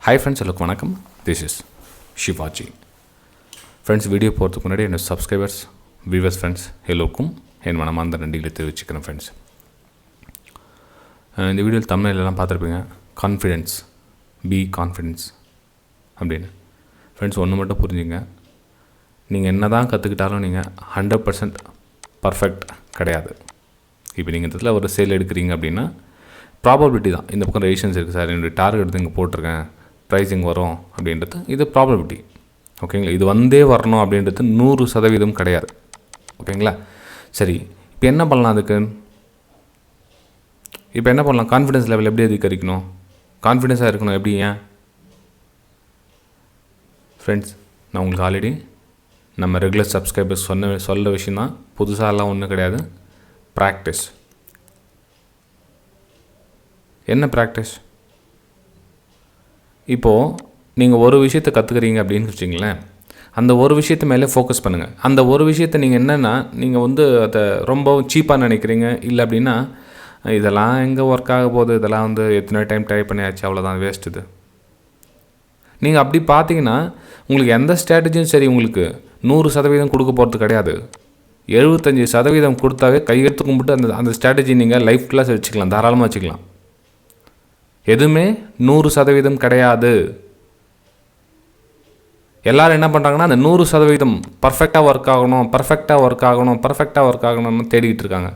Hi friends, hello வணக்கம். This is Shivaji. Friends, video போகிறதுக்கு முன்னாடி என்னோட சப்ஸ்கிரைபர்ஸ், வியூவர்ஸ், ஃப்ரெண்ட்ஸ் எல்லோருக்கும் என் மனமார்ந்த நன்றிகளை தெரிவிச்சுக்கிறேன் ஃப்ரெண்ட்ஸ். இந்த வீடியோவில் தமிழ்லாம் பார்த்துருப்பீங்க, கான்ஃபிடென்ஸ், பி கான்ஃபிடென்ஸ் அப்படின்னு. ஃப்ரெண்ட்ஸ், ஒன்று மட்டும் புரிஞ்சுங்க, நீங்கள் என்ன தான் கற்றுக்கிட்டாலும் நீங்கள் 100% பர்ஃபெக்ட் கிடையாது. இப்போ நீங்கள் இந்த இடத்துல ஒரு சேல் எடுக்கிறீங்க அப்படின்னா ப்ராபபிலிட்டி தான். இந்த பக்கம் ரெசிஷன்ஸ் இருக்குது சார், என்னுடைய டார்கெட் எடுத்து இங்கே போட்டிருக்கேன், ப்ரைஸிங் வரும் அப்படின்றது இது ப்ராபபிலிட்டி. ஓகேங்களா, இது வந்தே வரணும் அப்படின்றது 100% கிடையாது. ஓகேங்களா, சரி, இப்போ என்ன பண்ணலாம்? இப்போ என்ன பண்ணலாம்? கான்ஃபிடன்ஸ் லெவல் எப்படி அதிகரிக்கணும்? கான்ஃபிடென்ஸாக இருக்கணும் எப்படி? ஏன் ஃப்ரெண்ட்ஸ், நான் உங்களுக்கு ஆல்ரெடி நம்ம ரெகுலர் சப்ஸ்கிரைபர்ஸ் சொல்ல விஷயம் தான், புதுசாலாம் ஒன்றும் கிடையாது. ப்ராக்டிஸ். என்ன ப்ராக்டிஸ்? இப்போது நீங்கள் ஒரு விஷயத்தை கற்றுக்குறீங்க அப்படின்னு வச்சிங்களேன், அந்த ஒரு விஷயத்து மேலே ஃபோக்கஸ் பண்ணுங்கள். அந்த ஒரு விஷயத்தை நீங்கள் என்னென்னா, நீங்கள் அதை ரொம்ப சீப்பாக நினைக்கிறீங்க. இல்லை அப்படின்னா இதெல்லாம் எங்கே ஒர்க் ஆக போகுது, இதெல்லாம் எத்தனை டைம் ட்ரை பண்ணியாச்சு, அவ்வளோதான், வேஸ்ட் இது. நீங்கள் அப்படி பார்த்தீங்கன்னா உங்களுக்கு எந்த ஸ்ட்ராட்டஜியும் சரி உங்களுக்கு 100% கொடுக்க போகிறது கிடையாது. 75% கொடுத்தாவே கையெழுத்து கும்பிட்டு அந்த ஸ்ட்ராட்டஜி நீங்கள் லைஃப் கிளாஸ் வச்சுக்கலாம், தாராளமாக வச்சுக்கலாம். எதுவுமே 100% கிடையாது. எல்லோரும் என்ன பண்ணுறாங்கன்னா, அந்த 100% பர்ஃபெக்டாக ஒர்க் ஆகணும்னு தேடிக்கிட்டு இருக்காங்க.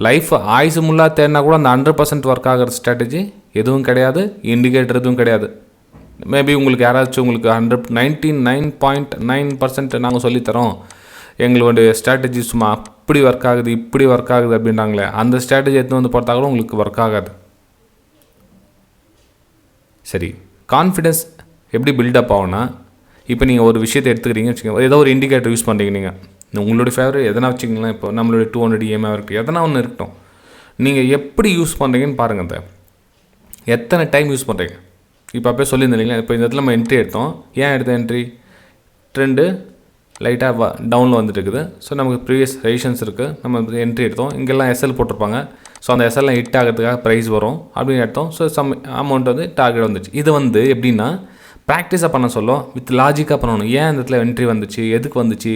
லைஃப் ஆயுசு முல்லா தேடினா கூட அந்த 100% ஒர்க் ஆகிற ஸ்ட்ராட்டஜி எதுவும் கிடையாது, இண்டிகேட்டர் எதுவும் கிடையாது. மேபி உங்களுக்கு யாராச்சும் உங்களுக்கு 99.9% நாங்கள் சொல்லித்தரோம், எங்களுடைய ஸ்ட்ராட்டஜி சும்மா அப்படி ஒர்க் ஆகுது, இப்படி ஒர்க் ஆகுது அப்படின்றாங்களே, அந்த ஸ்ட்ராட்டஜி எடுத்து பார்த்தா கூட உங்களுக்கு ஒர்க் ஆகாது. சரி, கான்ஃபிடென்ஸ் எப்படி பில்டப் ஆகும்னா, இப்போ நீங்கள் ஒரு விஷயத்தை எடுத்துக்கிறீங்க வச்சுக்கோங்க, ஏதோ ஒரு இண்டிகேட்டர் யூஸ் பண்ணுறீங்க, நீங்கள் உங்களுடைய ஃபேவரட் எதனா வச்சுக்கலாம். இப்போ நம்மளுடைய 200 EMA இருக்குது, எதனா ஒன்று இருக்கட்டும். நீங்கள் எப்படி யூஸ் பண்ணுறீங்கன்னு பாருங்கள். அந்த எத்தனை டைம் யூஸ் பண்ணுறீங்க. இப்போ அப்போ சொல்லியிருந்தேன் இல்லைங்களா, இப்போ இந்த இடத்துல நம்ம என்ட்ரி எடுத்தோம். ஏன் எடுத்த என்ட்ரி? ட்ரெண்டு லைட்டாக டவுனில் வந்துட்டு இருக்குது. ஸோ நமக்கு ப்ரீவியஸ் ரெசிஷன்ஸ் இருக்குது, நம்ம என்ட்ரி எடுத்தோம். இங்கெல்லாம் எஸ்எல் போட்டிருப்பாங்க. ஸோ அந்த எஸ்எல்லாம் ஹிட் ஆகிறதுக்காக ப்ரைஸ் வரும் அப்படின்னு எடுத்தோம். ஸோ சம் அமௌண்ட் டார்கெட் வந்துச்சு. இது எப்படின்னா ப்ராக்டிஸாக பண்ண சொல்லும், வித் லாஜிக்காக பண்ணணும். ஏன் இந்த இடத்துல என்ட்ரி வந்துச்சு, எதுக்கு வந்துச்சு,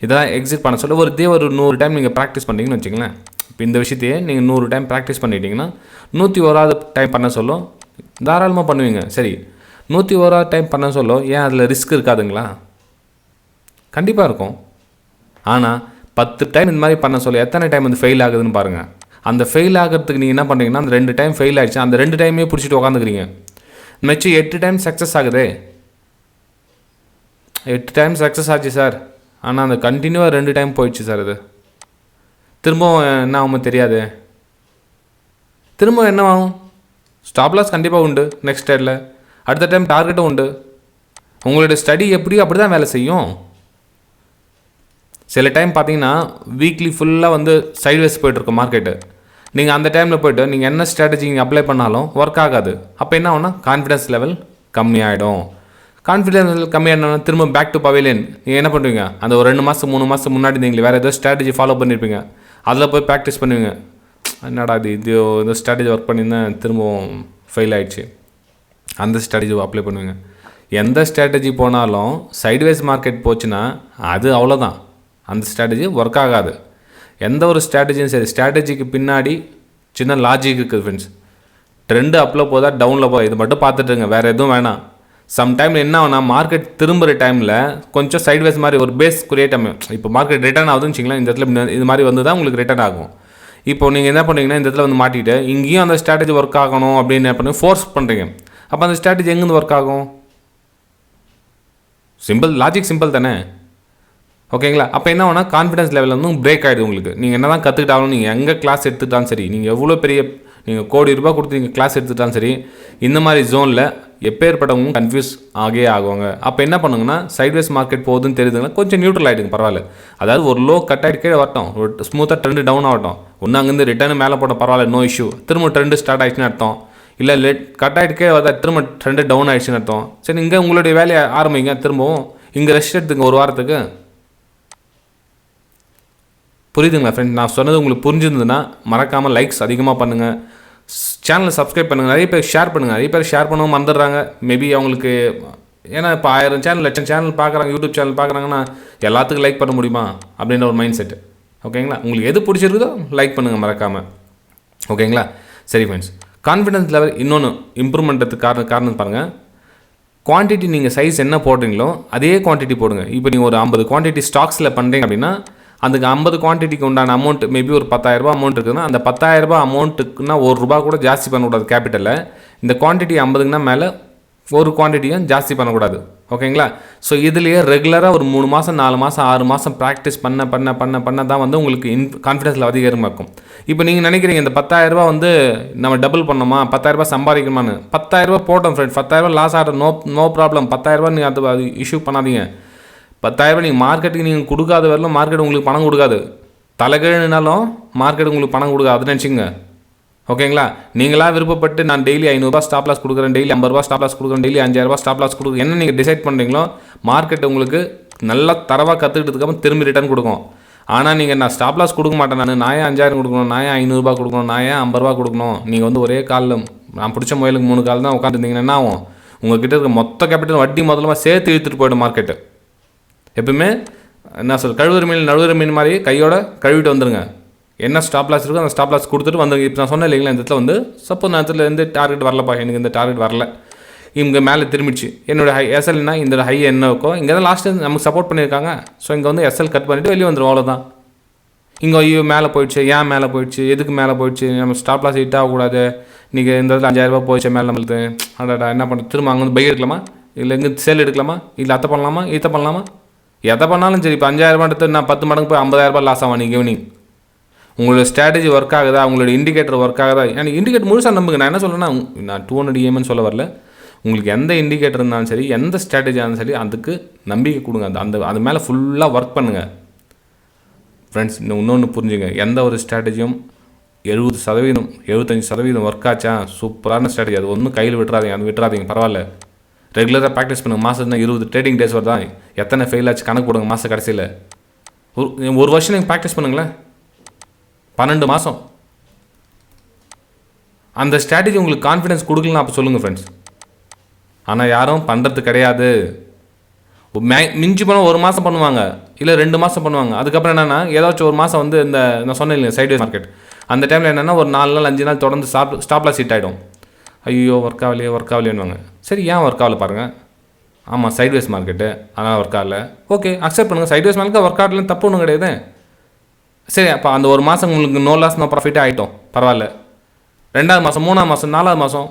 இதெல்லாம் எக்ஸிட் பண்ண சொல்ல ஒரு 100 டைம் நீங்கள் ப்ராக்டிஸ் பண்ணிங்கன்னு வச்சிங்களேன். இப்போ இந்த விஷயத்தையே நீங்கள் 100 டைம் ப்ராக்டிஸ் பண்ணிட்டீங்கன்னா 101வது டைம் பண்ண சொல்லும், தாராளமாக பண்ணுவீங்க. சரி, 101வது டைம் பண்ண சொல்லும், ஏன் அதில் ரிஸ்க் இருக்காதுங்களா? கண்டிப்பாக இருக்கும். ஆனால் 10 டைம் இந்த மாதிரி பண்ண சொல்ல எத்தனை டைம் ஃபெயில் ஆகுதுன்னு பாருங்கள். அந்த ஃபெயில் ஆகிறதுக்கு நீங்கள் என்ன பண்ணுறீங்கன்னா, அந்த 2 டைம் ஃபெயில் ஆகிடுச்சு, அந்த 2 டைமே பிடிச்சிட்டு உட்காந்துக்கிறீங்க. மிச்சம் 8 டைம் சக்ஸஸ் ஆகுதே. 8 டைம் சக்ஸஸ் ஆச்சு சார், ஆனால் அந்த கண்டினியூவாக 2 டைம் போயிடுச்சு சார். அது திரும்பவும் என்ன ஆகும் தெரியாது. திரும்பவும் என்ன ஆகும்? ஸ்டாப் லாஸ் கண்டிப்பாக உண்டு நெக்ஸ்ட் டைமில், அடுத்த டைம் டார்கெட்டும் உண்டு. உங்களுடைய ஸ்டடி எப்படியோ அப்படி தான் வேலை செய்யும். சில டைம் பார்த்தீங்கன்னா வீக்லி ஃபுல்லாக சைட்வேஸ் போய்ட்டுருக்கும் மார்க்கெட்டு. நீங்கள் அந்த டைமில் போய்ட்டு நீங்கள் என்ன ஸ்ட்ராட்டஜி நீங்கள் அப்ளை பண்ணாலும் ஒர்க் ஆகாது. அப்போ என்ன ஆகும்னா கான்ஃபிடன்ஸ் லெவல் கம்மியாகிடும். கான்ஃபிடன்ஸ் லெவல் கம்மியாகிடணும்னா திரும்ப பேக் டு பவேலியன். நீங்கள் என்ன பண்ணுவீங்க, அந்த ஒரு 2 மாதம் 3 மாதம் முன்னாடி நீங்கள் வேறு ஏதோ ஸ்ட்ராட்டஜி ஃபாலோ பண்ணியிருப்பீங்க, அதில் போய் ப்ராக்டிஸ் பண்ணுவீங்க. என்னடா இது ஸ்ட்ராட்டஜி ஒர்க் பண்ணியிருந்தேன், திரும்பவும் ஃபெயில் ஆகிடுச்சு, அந்த ஸ்ட்ராட்டஜி அப்ளை பண்ணுவீங்க. எந்த ஸ்ட்ராட்டஜி போனாலும் சைட்வேஸ் மார்க்கெட் போச்சுன்னா அது அவ்வளோதான், அந்த ஸ்ட்ராட்டஜி ஒர்க் ஆகாது. எந்த ஒரு ஸ்ட்ராட்டஜியும் சரி, ஸ்ட்ராட்டஜிக்கு பின்னாடி சின்ன லாஜிக் இருக்குது ஃப்ரெண்ட்ஸ். ட்ரெண்டு அப்பில் போதா டவுனில் போதா, இது மட்டும் பார்த்துட்டுருங்க, வேறு எதுவும் வேணாம். சம்டைமில் என்ன ஆகுனா, மார்க்கெட் திரும்புகிற டைமில் கொஞ்சம் சைட்வேஸ் மாதிரி ஒரு பேஸ் கிரியேட் ஆகும். இப்போ மார்க்கெட் ரிட்டர்ன் ஆகுதுன்னு வச்சிங்களேன், இந்த இடத்துல இது மாதிரி தான் உங்களுக்கு ரிட்டர்ன் ஆகும். இப்போ நீங்கள் என்ன பண்ணுறீங்கன்னா, இந்த இடத்துல மாட்டிட்டு இங்கேயும் அந்த ஸ்ட்ராட்டஜி ஒர்க் ஆகணும் அப்படின்னு என்ன பண்ணுங்க, ஃபோர்ஸ் பண்ணுறீங்க. அப்போ அந்த ஸ்ட்ராட்டஜி எங்கேருந்து ஒர்க் ஆகும்? சிம்பிள் லாஜிக், சிம்பிள் தானே. ஓகேங்களா, அப்போ என்ன ஆகுனா கான்ஃபிடன்ஸ் லெவலில் பிரேக் ஆகிடுது உங்களுக்கு. நீங்கள் என்ன தான் கற்றுக்கிட்டாலும், நீங்கள் எங்கே கிளாஸ் எடுத்துட்டாலும் சரி, நீங்கள் எவ்வளோ பெரிய நீங்கள் கோடி ரூபாய் கொடுத்து நீங்கள் கிளாஸ் எடுத்துட்டாலும் சரி, இந்த மாதிரி ஜோனில் எப்பேற்பட்டவங்க கன்ஃபியூஸ் ஆகுவாங்க. அப்போ என்ன பண்ணுங்கன்னா, சைட்வேஸ் மார்க்கெட் போகுதுன்னு தெரியுதுங்கன்னா கொஞ்சம் நியூட்ரல் ஆகிடுங்க, பரவாயில்ல. அதாவது ஒரு லோ கட் ஆகிட்டு கீழே வரட்டும், ஒரு ஸ்மூத்தாக ட்ரெண்டு டவுன் ஆகட்டும். ஒன்று அங்கேருந்து ரிட்டர்னு மேலே போட்ட பரவாயில்ல, நோ இஷ்யூ. திரும்ப ட்ரெண்டு ஸ்டார்ட் ஆகிடுச்சுன்னு அர்த்தம். இல்லை கட் ஆகிட்டு கீழே வரதா, திரும்ப ட்ரெண்டு டவுன் ஆகிடுச்சுன்னு அர்த்தம். சரி, இங்கே உங்களுடைய வேலையை ஆரம்பிங்க. திரும்பவும் இங்கே ரெஸ்ட் எடுத்துங்க ஒரு வாரத்துக்கு. புரியுதுங்களா ஃப்ரெண்ட்? நான் சொன்னது உங்களுக்கு புரிஞ்சிருந்ததுன்னா மறக்காமல் லைக்ஸ் அதிகமாக பண்ணுங்கள், சேனலை சப்ஸ்கிரைப் பண்ணுங்கள், நிறைய பேர் ஷேர் பண்ணுங்கள். நிறைய பேர் ஷேர் பண்ணவும் மறந்துடுறாங்க. மேபி அவங்களுக்கு ஏன்னா இப்போ 1000 சேனல் 1,00,000 சேனல் பார்க்குறாங்க, யூடியூப் சேனல் பார்க்குறாங்கன்னா எல்லாத்துக்கும் லைக் பண்ண முடியுமா அப்படின்ற ஒரு மைண்ட் செட்டு. ஓகேங்களா? உங்களுக்கு எது பிடிச்சிருக்குதோ லைக் பண்ணுங்கள் மறக்காமல். ஓகேங்களா? சரி ஃப்ரெண்ட்ஸ், கான்ஃபிடன்ஸ் லெவல் இன்னொன்று இம்ப்ரூவ்மெண்ட்டுக்கு காரணம் பாருங்கள். குவான்டிட்டி நீங்கள் சைஸ் என்ன போடுறீங்களோ அதே குவான்டிட்டி போடுங்க. இப்போ நீங்கள் ஒரு 50 குவான்டிட்டி ஸ்டாக்ஸில் பண்ணுறீங்க அப்படின்னா அதுக்கு 50 குவான்டிட்டிக்கு உண்டான அமௌண்ட் மேபி ஒரு 10,000 அமௌண்ட் இருக்குதுன்னா அந்த 10,000 அமௌண்ட்டுக்குன்னா ₹1 கூட ஜாஸ்தி பண்ணக்கூடாது கேபிட்டலில். இந்த குவான்டிட்டி 50க்குன்னா மேலே ஒரு குவான்டிட்டியும் ஜாஸ்தி பண்ணக்கூடாது. ஓகேங்களா? ஸோ இதுலேயே ரெகுலராக ஒரு 3 மாதம் 4 மாதம் 6 மாதம் ப்ராக்டிஸ் பண்ண தான் வந்து உங்களுக்கு கான்ஃபிடன்ஸில் அதிகமாக இருக்கும். இப்போ நீங்கள் நினைக்கிறீங்க இந்த 10,000 வந்து நம்ம டபுள் பண்ணோமா, 10,000 சம்பாதிக்கணுமான்னு. 10,000 போட்டோம் ஃப்ரெண்ட், 10,000 லாஸ் ஆகிற நோ ப்ராப்ளம். 10,000 நீங்கள் அது இஷ்யூ பண்ணாதீங்க. 10,000 நீங்கள் மார்க்கெட்டுக்கு நீங்கள் கொடுக்காத வரலும் மார்க்கெட் உங்களுக்கு பணம் கொடுக்காது. தலைகீழ்னாலும் மார்க்கெட் உங்களுக்கு பணம் கொடுக்காது, அது நினச்சிங்க. ஓகேங்களா? நீங்களாக விருப்பப்பட்டு நான் டெய்லி ₹500 ஸ்டாப் லாஸ் கொடுக்குறேன், டெய்லி ₹50 ஸ்டாப் லாஸ் கொடுக்குறேன், டெய்லி ₹5,000 ஸ்டாப் லாஸ் கொடுக்குறேன், என்ன நீங்கள் டிசைட் பண்ணுறீங்களோ மார்க்கெட் உங்களுக்கு நல்லா தரவாக கற்றுக்கிட்டதுக்கப்புறம் திரும்பி ரிட்டர்ன் கொடுக்கும். ஆனால் நீங்கள் நான் ஸ்டாப் லாஸ் கொடுக்க மாட்டேன், நான் ஏன் 5,000 கொடுக்கணும், நான் ஏன் ₹500 கொடுக்கணும், நான் ஏன் ₹50 கொடுக்கணும், நீங்கள் வந்து ஒரே காலில் நான் பிடிச்ச முயலுக்கு 3 கால் தான் உட்காந்துருந்தீங்கன்னா என்ன ஆகும்? உங்கள்கிட்ட இருக்க மொத்த கேபிட்டல் வட்டி முதல்ல சேர்த்து இழுத்துட்டு போய்டும் மார்க்கெட்டு. எப்பவுமே என்ன கழுவுற மீன் நழுவுற மீன் மாதிரி கையோட கழுவிட்டு வந்துடுங்க. என்ன ஸ்டாப் லாஸ் இருக்கோ அந்த ஸ்டாப் லாஸ் கொடுத்துட்டு வந்து. இப்போ நான் சொன்னேன் இல்லைங்களா, இந்த இடத்துல வந்து சப்போஸ் நான் இடத்துல எந்த டார்கெட் வரலப்பா, எனக்கு இந்த டார்கெட் வரல, இங்கே மேலே திரும்பிடுச்சு, என்னோட எஸ்எல்னா இந்த ஹை என்ன இருக்கோ இங்கே தான் லாஸ்ட்டு நமக்கு சப்போர்ட் பண்ணியிருக்காங்க. ஸோ இங்கே வந்து எஸ்எல் கட் பண்ணிவிட்டு வெளியே வந்துடும், அவ்வளோதான். இங்கே ஐயோ மேலே போயிடுச்சு, ஏன் மேலே போயிடுச்சு, எதுக்கு மேலே போயிடுச்சு, நம்ம ஸ்டாப் லாஸ் ஹிட் ஆகக்கூடாது, நீங்கள் இந்த இடத்துல ₹5,000 போயிடுச்சு மேலே நம்மளுக்கு, அடடா என்ன பண்ணுறது, திரும்ப அங்கே வந்து பை எடுக்கலாமா, இல்லை இங்கே சேல் எடுக்கலாமா, இல்லை அத்தை பண்ணலாமா, இதை பண்ணலாமா, எதை பண்ணாலும் சரி. இப்போ ₹5,000 எடுத்து நான் 10 மடங்கு போய் ₹50,000 லாஸ் ஆகும் நீங்கள் ஈவினிங். உங்களோட ஸ்ட்ராட்டஜி ஒர்க் ஆகுதா, உங்களோட இண்டிகேட்டர் ஒர்க் ஆகுதா? எனக்கு இண்டிகேட்டர் முழுசாக நம்புங்க. நான் என்ன சொல்கிறேன்னா, நான் 200 EMன்னு சொல்ல வரல. உங்களுக்கு எந்த இண்டிகேட்டர் இருந்தாலும் சரி, எந்த ஸ்ட்ராட்டஜி இருந்தாலும் சரி, அதுக்கு நம்பிக்கை கொடுங்க. அது மேலே ஃபுல்லாக ஒர்க் பண்ணுங்கள் ஃப்ரெண்ட்ஸ். இன்னொன்று புரிஞ்சுங்க, எந்த ஒரு ஸ்ட்ராட்டஜியும் 70% 75% ஒர்க் ஆச்சா சூப்பரான ஸ்ட்ராட்டஜி, அது ஒன்றும் கையில் விட்டுறாதீங்க, பரவாயில்ல. ரெகுலராக ப்ராக்டிஸ் பண்ணுங்கள். மாதம் 20 ட்ரேடிங் டேஸ் வருதா, எத்தனை ஃபெயில் ஆச்சு கணக்கு போடுங்க. மாதம் கடைசியில் ஒரு வருஷம் நீங்கள் ப்ராக்டிஸ் பண்ணுங்களேன், 12 மாதம். அந்த ஸ்ட்ராட்டஜி உங்களுக்கு கான்ஃபிடன்ஸ் கொடுக்கலாம் அப்போ சொல்லுங்கள் ஃப்ரெண்ட்ஸ். ஆனால் யாரும் பண்ணுறது கிடையாது. மிஞ்சி போனால் 1 மாதம் பண்ணுவாங்க, இல்லை 2 மாதம் பண்ணுவாங்க. அதுக்கப்புறம் என்னென்னா ஏதாச்சும் ஒரு மாதம் வந்து இந்த நான் சொன்னேன் இல்லையா சைட்வேஸ் மார்க்கெட், அந்த டைமில் என்னென்னா ஒரு 4 நாள் 5 நாள் தொடர்ந்து ஸ்டாப் லாஸ் ஹிட் ஆகிடும். ஐயோ ஒர்க் ஆகலையேன்னுவாங்க. சரி, ஏன் ஒர்க் ஆகலை பாருங்கள். ஆமாம் சைட்வேஸ் மார்க்கெட்டு, அதனால் ஒர்க் ஆகலை. ஓகே, அக்செப்ட் பண்ணுங்கள். சைட்வேஸ் மார்க்கெட் ஒர்க் ஆகலன்னு தப்பு ஒன்றும் கிடையாது. சரி, அப்போ அந்த 1 மாதம் உங்களுக்கு நோ லாஸ் நோ ப்ராஃபிட்டே ஆகிட்டோம், பரவாயில்ல. 2வது மாதம் 3ஆம் மாதம் 4வது மாதம்.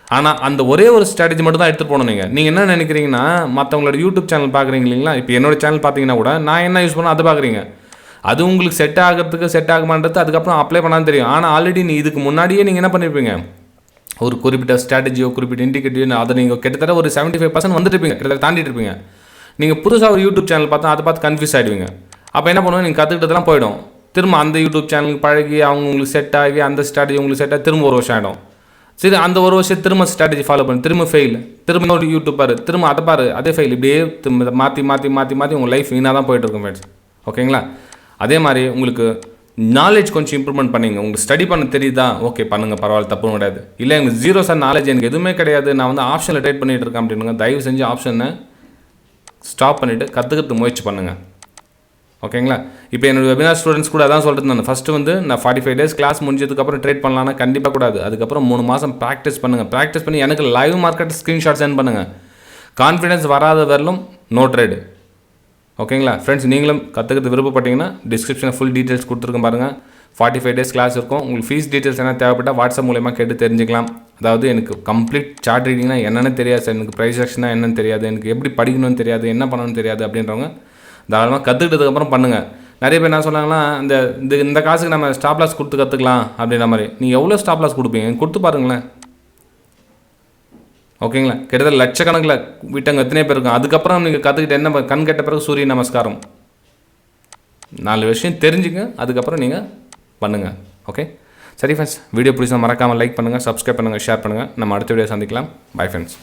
ஆனால் அந்த ஒரே ஒரு ஸ்ட்ராட்டஜி மட்டும் தான் எடுத்துகிட்டு போகணும். நீங்கள் என்ன நினைக்கிறீங்கன்னா, மற்றவங்களோட யூடியூப் சேனல் பார்க்குறீங்க இல்லைங்களா, இப்போ என்னோட சேனல் பார்த்தீங்கன்னா கூட நான் என்ன யூஸ் பண்ணோம் அதை பார்க்குறீங்க. அது உங்களுக்கு செட் ஆகுமான்றது அதுக்கப்புறம் அப்ளை பண்ணாலும் தெரியும். ஆனால் ஆல்ரெடி இதுக்கு முன்னாடியே நீங்கள் என்ன பண்ணியிருப்பீங்க, ஒரு குறிப்பிட்ட ஸ்ட்ராட்டஜியோ குறிப்பிட்ட இண்டிகேட்டிவ் அதை நீங்கள் கிட்டத்தட்ட ஒரு 75% வந்துட்டுருப்பீங்க, கிட்டத்தட்ட தாண்டிட்டு இருப்பீங்க. நீங்கள் புதுசாக ஒரு யூடியூப் சேனல் பார்த்தா அதை பார்த்து கன்ஃபியூஸ் ஆகிடுவீங்க. அப்போ என்ன பண்ணுவோம், நீங்கள் கற்றுக்கிட்டதெல்லாம் போயிடும். திரும்ப அந்த யூடியூப் சேனலுக்கு பழகி அவங்க உங்களுக்கு செட் ஆகி அந்த ஸ்ட்ராட்டஜி உங்களுக்கு செட் ஆகி திரும்ப 1 வருஷம் ஆகிடும். சரி, அந்த 1 வருஷம் திரும்ப ஸ்ட்ராட்டஜி ஃபாலோ பண்ணி திரும்ப ஃபெயில், திரும்ப இன்னொரு யூடியூப் பாரு, திரும்ப அதை பாரு, அதே ஃபெயில், இப்படியே திரும்ப மாற்றி உங்கள் லைஃப் வீணாக தான் போயிட்டுருக்கும் ஃப்ரெண்ட்ஸ். ஓகேங்களா? அதே மாதிரி உங்களுக்கு நாலேஜ் கொஞ்சம் இம்ப்ரூவ்மெண்ட் பண்ணிங்க. உங்களுக்கு ஸ்டடி பண்ண தெரியுதா, ஓகே பண்ணுங்கள், பரவாயில்ல, தப்பும் கிடையாது. இல்லை எனக்கு 0 நாலேஜ், எனக்கு எதுவுமே கிடையாது, நான் வந்து ஆப்ஷனில் ட்ரேட் பண்ணிகிட்டு இருக்கேன் அப்படின்னுங்க, தயவு செஞ்சு ஆப்ஷனை ஸ்டாப் பண்ணிவிட்டு கற்றுக்கிறதுக்கு முயற்சி பண்ணுங்கள். ஓகேங்களா? இப்போ என்னோட வெபினார் ஸ்டூடெண்ட்ஸ் கூட அதான் சொல்லிட்டு இருந்தேன். ஃபஸ்ட்டு வந்து நான் 45 டேஸ் கிளாஸ் முடிஞ்சதுக்கப்புறம் ட்ரேட் பண்ணலான்னா கண்டிப்பாக கூடாது. அதுக்கப்புறம் 3 மாதம் ப்ராக்டிஸ் பண்ணுங்கள். ப்ராக்டிஸ் பண்ணி எனக்கு லைவ் மார்க்கெட் ஸ்க்ரீன்ஷாட் சென்ட் பண்ணுங்கள். கான்ஃபிடன்ஸ் வராத வரலும் நோ ட்ரேடு. ஓகேங்களா ஃப்ரெண்ட்ஸ்? நீங்களும் கற்றுக்கிறது விருப்பப்பட்டீங்கன்னா டிஸ்கிரிப்ஷனில் ஃபுல் டீட்டெயில்ஸ் கொடுத்துருக்கேன் பாருங்கள். 45 டேஸ் கிளாஸ் இருக்கும். உங்களுக்கு ஃபீஸ் டீட்டெயில்ஸ் என்ன தேவைப்பட்டால் வாட்ஸ்அப் மூலமாக கேட்டு தெரிஞ்சுக்கலாம். அதாவது எனக்கு கம்ப்ளீட் சார்ட் ரீடிங்னா என்னென்னு தெரியாது சார், எனக்கு Preis-Aktion என்னென்னு தெரியாது, எனக்கு எப்படி படிக்கணும்னு தெரியாது, என்ன பண்ணணும்னு தெரியாது அப்படின்றவங்க தாராளமாக கற்றுக்கிட்டதுக்கப்புறம் பண்ணுங்கள். நிறைய பேர் என்ன சொன்னாங்கன்னா, இந்த காசுக்கு நம்ம ஸ்டாப் லாஸ் கொடுத்து கற்றுக்கலாம் அப்படின்ற மாதிரி. நீங்கள் எவ்வளோ ஸ்டாப் லாஸ் கொடுப்பீங்க கொடுத்து பாருங்களேன். ஓகேங்களா? கிட்டத்தட்ட லட்சக்கணக்கில் விட்டவங்க எத்தனை பேர் இருக்கும். அதுக்கப்புறம் நீங்கள் கற்றுக்கிட்டு என்ன கண் கெட்ட பிறகு சூரிய நமஸ்காரம். 4 விஷயம் தெரிஞ்சுங்க, அதுக்கப்புறம் நீங்கள் பண்ணுங்கள். ஓகே, சரி ஃப்ரெண்ட்ஸ், வீடியோ பிடிச்சா மறக்காமல் லைக் பண்ணுங்கள், சப்ஸ்கிரைப் பண்ணுங்கள், ஷேர் பண்ணுங்கள். நம்ம அடுத்த வீடியோ சந்திக்கலாம். Bye friends.